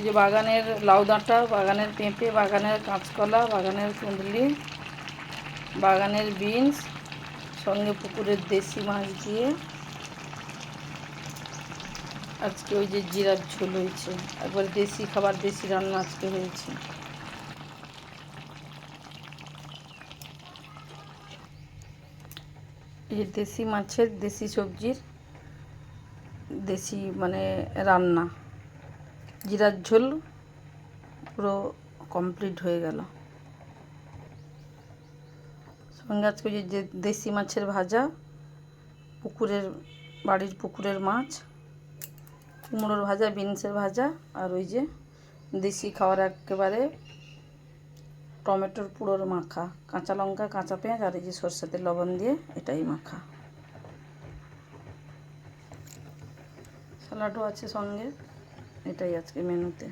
এই যে বাগানের লাউ ডাঁটা, বাগানের পেঁপে, বাগানের কাঁচকলা, বাগানের কুঁদলি, বাগানের বিনস, সঙ্গে পুকুরের দেশি মাছ দিয়ে আজকে ওই যে জিরার ঝোল হয়েছে। একবার দেশি খাবার, দেশি রান্না আজকে হয়েছে। এই যে দেশি মাছের, দেশি সবজির দেশি মানে রান্না, জিরার ঝোল পুরো কমপ্লিট হয়ে গেল। সঙ্গে আজকে যে দেশি মাছের ভাজা, পুকুরের বাড়ির পুকুরের মাছ, কুমড়োর ভাজা, বিনসের ভাজা, আর ওই যে দেশি খাওয়ার একেবারে টমেটোর পুরোর মাখা, কাঁচা লঙ্কা, কাঁচা পেঁয়াজ আর এই যে সরষের তেল লবণ দিয়ে এটাই মাখা। স্যালাডও আছে সঙ্গে। এটাই আজকে মেনুতে।